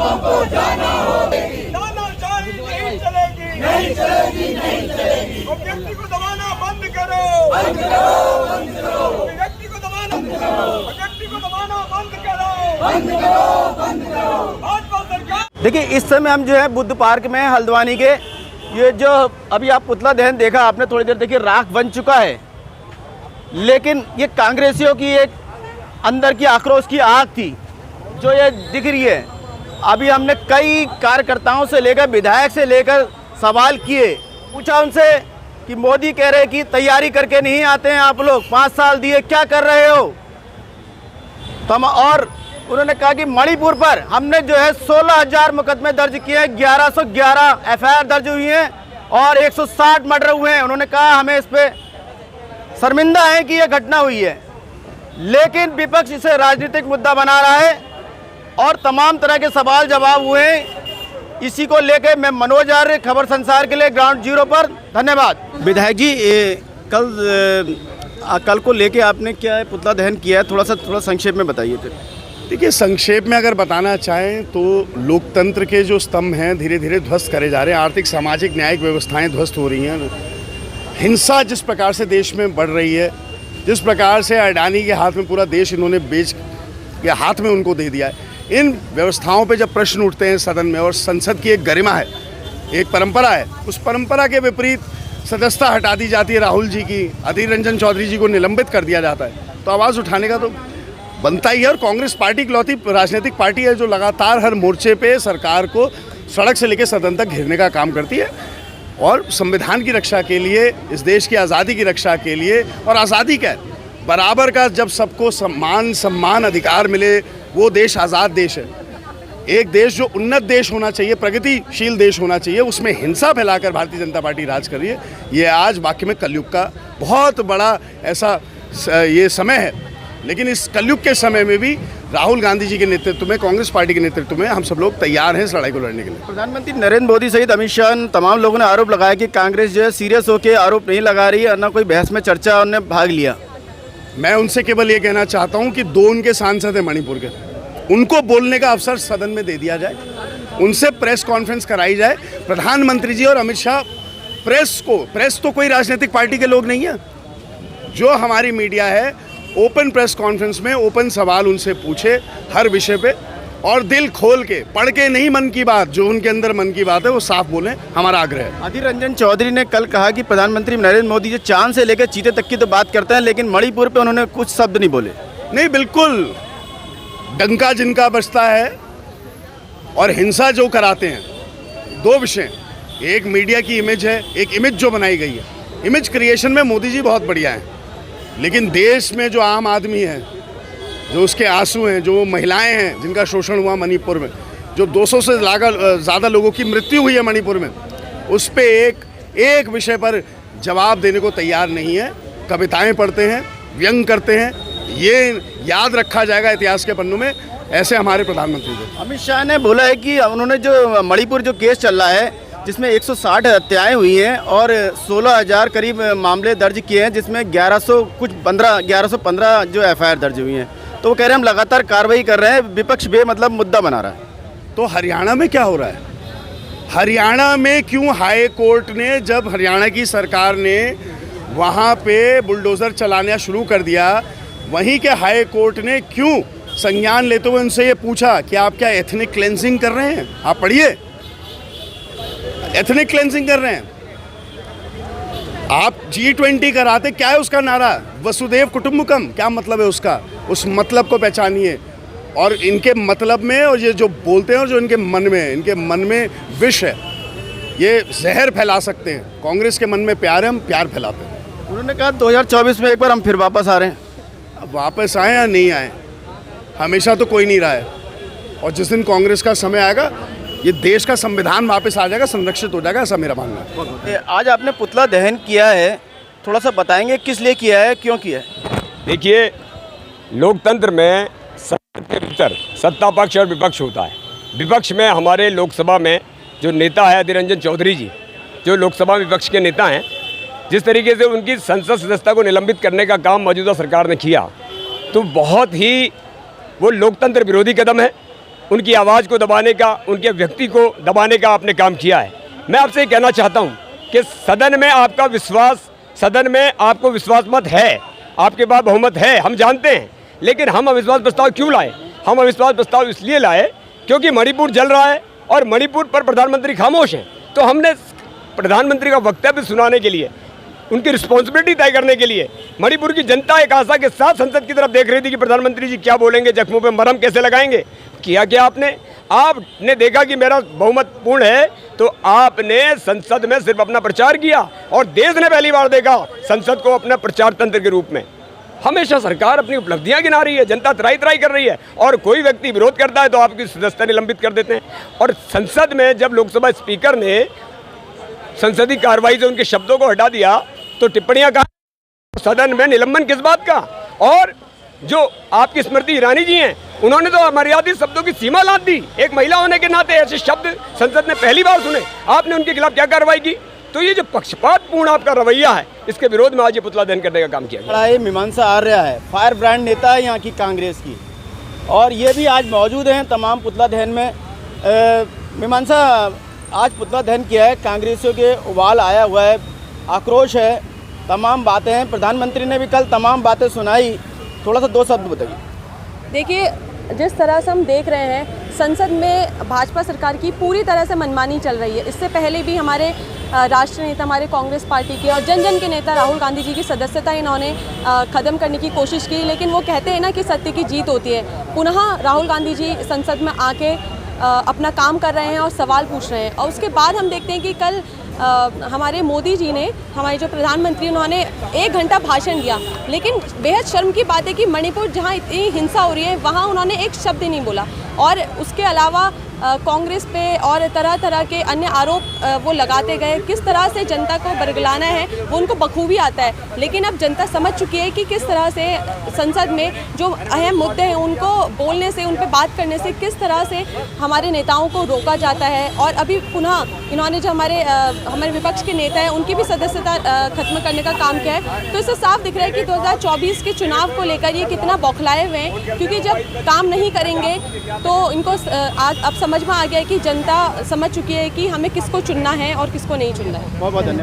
हमको जाना होगी। तानाशाही नहीं चलेगी, नहीं चलेगी, नहीं चलेगी। व्यक्ति को दबाना बंद करो, बंद करो, बंद करो, व्यक्ति को दबाना बंद करो, व्यक्ति को दबाना बंद करो, बंद करो, बंद करो। भाजपा सरकार। देखिए, इस समय हम जो है बुद्ध पार्क में हल्द्वानी के, ये जो अभी आप पुतला दहन देखा आपने, थोड़ी देर देखिए राख बन चुका है, लेकिन ये कांग्रेसियों की एक अंदर की आक्रोश की आग थी जो ये दिख रही है। अभी हमने कई कार्यकर्ताओं से लेकर विधायक से लेकर सवाल किए, पूछा उनसे कि मोदी कह रहे कि तैयारी करके नहीं आते हैं आप लोग, 5 साल दिए क्या कर रहे हो तुम। और उन्होंने कहा कि मणिपुर पर हमने जो है 16,000 मुकदमे दर्ज किए हैं, 1111 FIR दर्ज हुई हैं और 160 मर्डर हुए हैं। उन्होंने कहा हमें इस पे शर्मिंदा है कि यह घटना हुई है, लेकिन विपक्ष इसे राजनीतिक मुद्दा बना रहा है और तमाम तरह के सवाल जवाब हुए हैं। इसी को लेकर मैं मनोज आर्य, खबर संसार के लिए ग्राउंड जीरो पर। धन्यवाद। विधायक जी, कल को लेके आपने क्या है पुतला दहन किया है, थोड़ा संक्षेप में बताइए। देखिए, संक्षेप में अगर बताना चाहें तो लोकतंत्र के जो स्तंभ हैं धीरे धीरे ध्वस्त करे जा रहे हैं। आर्थिक, सामाजिक, न्यायिक व्यवस्थाएं ध्वस्त हो रही हैं। हिंसा जिस प्रकार से देश में बढ़ रही है, जिस प्रकार से अडानी के हाथ में पूरा देश इन्होंने बेच के हाथ में उनको दे दिया है, इन व्यवस्थाओं पे जब प्रश्न उठते हैं सदन में, और संसद की एक गरिमा है, एक परंपरा है, उस परंपरा के विपरीत सदस्यता हटा दी जाती है राहुल जी की, अधीर रंजन चौधरी जी को निलंबित कर दिया जाता है, तो आवाज़ उठाने का तो बनता ही है। और कांग्रेस पार्टी इकलौती राजनीतिक पार्टी है जो लगातार हर मोर्चे पे सरकार को सड़क से लेकर सदन तक घेरने का काम करती है, और संविधान की रक्षा के लिए, इस देश की आज़ादी की रक्षा के लिए, और आज़ादी का बराबर का जब सबको सम्मान अधिकार मिले, वो देश आज़ाद देश है। एक देश जो उन्नत देश होना चाहिए, प्रगतिशील देश होना चाहिए, उसमें हिंसा फैलाकर भारतीय जनता पार्टी राज कर रही है। ये आज वाकई में कलयुग का बहुत बड़ा ऐसा ये समय है। लेकिन इस कलयुग के समय में भी राहुल गांधी जी के नेतृत्व में, कांग्रेस पार्टी के नेतृत्व में हम सब लोग तैयार हैं इस लड़ाई को लड़ने के लिए। प्रधानमंत्री नरेंद्र मोदी सहित अमित शाह, तमाम लोगों ने आरोप लगाया कि कांग्रेस जो है सीरियस होकर आरोप नहीं लगा रही है, ना कोई बहस में चर्चा उन्होंने भाग लिया। मैं उनसे केवल ये कहना चाहता हूँ कि 2 उनके सांसद हैं मणिपुर के, उनको बोलने का अवसर सदन में दे दिया जाए, उनसे प्रेस कॉन्फ्रेंस कराई जाए। प्रधानमंत्री जी और अमित शाह, प्रेस तो कोई राजनीतिक पार्टी के लोग नहीं है। जो हमारी मीडिया है, ओपन प्रेस कॉन्फ्रेंस में ओपन सवाल उनसे पूछे हर विषय पे, और दिल खोल के, पढ़ के नहीं, मन की बात, जो उनके अंदर मन की बात है वो साफ बोलें, हमारा आग्रह है। अधीर रंजन चौधरी ने कल कहा कि प्रधानमंत्री नरेंद्र मोदी जो चांद से लेकर चीते तक की तो बात करते हैं, लेकिन मणिपुर पे उन्होंने कुछ शब्द नहीं बोले। नहीं, बिल्कुल डंका जिनका बजता है और हिंसा जो कराते हैं, 2 विषय। एक मीडिया की इमेज है, एक इमेज जो बनाई गई है। इमेज क्रिएशन में मोदी जी बहुत बढ़िया हैं, लेकिन देश में जो आम आदमी है, जो उसके आंसू हैं, जो महिलाएं हैं जिनका शोषण हुआ मणिपुर में, जो 200 से ज़्यादा लोगों की मृत्यु हुई है मणिपुर में, उस पे एक विषय पर जवाब देने को तैयार नहीं है। कविताएं पढ़ते हैं, व्यंग करते हैं, ये याद रखा जाएगा इतिहास के पन्नों में। ऐसे हमारे प्रधानमंत्री जी। अमित शाह ने बोला है कि उन्होंने जो मणिपुर जो केस चल रहा है, जिसमें 160 हत्याएं हुई हैं और 16,000 करीब मामले दर्ज किए हैं, जिसमें 1115 जो FIR दर्ज हुई हैं, तो वो कह रहे हैं हम लगातार कार्रवाई कर रहे हैं, विपक्ष बेमतलब मुद्दा बना रहा है। तो हरियाणा में क्या हो रहा है? हरियाणा में क्यों हाई कोर्ट ने, जब हरियाणा की सरकार ने वहाँ पे बुलडोज़र चलाना शुरू कर दिया, वहीं के हाई कोर्ट ने क्यों संज्ञान लेते हुए उनसे ये पूछा कि आप क्या एथनिक क्लेंजिंग कर रहे हैं? आप पढ़िए, एथनिक क्लेंजिंग कर रहे हैं आप। G20 कराते, क्या है उसका नारा? वसुदेव कुटुंबकम, क्या मतलब है उसका? उस मतलब को पहचानिए। और इनके मतलब में, और ये जो बोलते हैं और जो इनके मन में विष है, ये जहर फैला सकते हैं। कांग्रेस के मन में प्यार है, हम प्यार फैलाते हैं। उन्होंने कहा 2024 में एक बार हम फिर वापस आ रहे हैं। अब वापस आए या नहीं आए, हमेशा तो कोई नहीं रहा है, और जिस दिन कांग्रेस का समय आएगा, ये देश का संविधान वापस आ जाएगा, संरक्षित हो जाएगा, ऐसा मेरा मानना है। आज आपने पुतला दहन किया है, थोड़ा सा बताएंगे किस लिए किया है, क्यों किया है? देखिए, लोकतंत्र में संसद के भीतर सत्ता पक्ष और विपक्ष होता है। विपक्ष में हमारे लोकसभा में जो नेता है अधीर रंजन चौधरी जी, जो लोकसभा विपक्ष के नेता हैं, जिस तरीके से उनकी संसद सदस्यता को निलंबित करने का काम मौजूदा सरकार ने किया, तो बहुत ही वो लोकतंत्र विरोधी कदम है। उनकी आवाज़ को दबाने का, उनके व्यक्ति को दबाने का आपने काम किया है। मैं आपसे ये कहना चाहता हूँ कि सदन में आपका विश्वास, सदन में आपको विश्वास मत है, आपके पास बहुमत है, हम जानते हैं, लेकिन हम अविश्वास प्रस्ताव क्यों लाए? हम अविश्वास प्रस्ताव इसलिए लाए क्योंकि मणिपुर जल रहा है और मणिपुर पर प्रधानमंत्री खामोश हैं। तो हमने प्रधानमंत्री का वक्तव्य सुनाने के लिए, उनकी रिस्पॉन्सिबिलिटी तय करने के लिए, मणिपुर की जनता एक आशा के साथ संसद की तरफ देख रही थी कि प्रधानमंत्री जी क्या बोलेंगे, जख्मों पे मरहम कैसे लगाएंगे। किया क्या आपने देखा कि मेरा बहुमत पूर्ण है, तो आपने संसद में सिर्फ अपना प्रचार किया और देश ने पहली बार देखा संसद को अपना प्रचार तंत्र के रूप में। हमेशा सरकार अपनी उपलब्धियां गिना रही है, जनता त्राई त्राई कर रही है, और कोई व्यक्ति विरोध करता है तो आपकी सदस्यता निलंबित कर देते हैं। और संसद में जब लोकसभा स्पीकर ने संसदीय कार्रवाई से उनके शब्दों को हटा दिया तो टिप्पणियां कहा, सदन में निलंबन किस बात का? और जो आपकी स्मृति ईरानी जी हैं, उन्होंने तो अमर्यादित शब्दों की सीमा लाद दी। एक महिला होने के नाते ऐसे शब्द संसद ने पहली बार सुने। आपने उनके खिलाफ क्या कार्रवाई की? तो ये जो पक्षपातपूर्ण आपका रवैया है, इसके विरोध में आज ये पुतला दहन करने का काम किया गया। ये मीमांसा आर्य है, फायर ब्रांड नेता है यहाँ की कांग्रेस की, और ये भी आज मौजूद हैं तमाम पुतला दहन में। मीमांसा, आज पुतला दहन किया है, कांग्रेसियों के उबाल आया हुआ है, आक्रोश है, तमाम बातें हैं। प्रधानमंत्री ने भी कल तमाम बातें सुनाई, थोड़ा सा दो शब्द बताइए। देखिए, जिस तरह से हम देख रहे हैं संसद में भाजपा सरकार की पूरी तरह से मनमानी चल रही है। इससे पहले भी हमारे राष्ट्रीय नेता, हमारे कांग्रेस पार्टी के और जन जन के नेता राहुल गांधी जी की सदस्यता इन्होंने ख़त्म करने की कोशिश की, लेकिन वो कहते हैं ना कि सत्य की जीत होती है। पुनः राहुल गांधी जी संसद में आके अपना काम कर रहे हैं और सवाल पूछ रहे हैं। और उसके बाद हम देखते हैं कि कल हमारे मोदी जी ने, हमारे जो प्रधानमंत्री, उन्होंने 1 घंटा भाषण दिया, लेकिन बेहद शर्म की बात है कि मणिपुर जहां इतनी हिंसा हो रही है वहां उन्होंने एक शब्द ही नहीं बोला। और उसके अलावा कांग्रेस पे और तरह तरह के अन्य आरोप वो लगाते गए। किस तरह से जनता को बरगलाना है वो उनको बखूबी आता है, लेकिन अब जनता समझ चुकी है कि किस तरह से संसद में जो अहम मुद्दे हैं उनको बोलने से, उन पर बात करने से किस तरह से हमारे नेताओं को रोका जाता है। और अभी पुनः इन्होंने जो हमारे विपक्ष के नेता हैं उनकी भी सदस्यता खत्म करने का काम किया है। तो इससे साफ दिख रहा है कि 2024 के चुनाव को लेकर ये कितना बौखलाए हुए हैं, क्योंकि जब काम नहीं करेंगे तो इनको अब समझ में आ गया है कि जनता समझ चुकी है कि हमें किसको चुनना है और किसको नहीं चुनना है। बहुत बहुत धन्यवाद।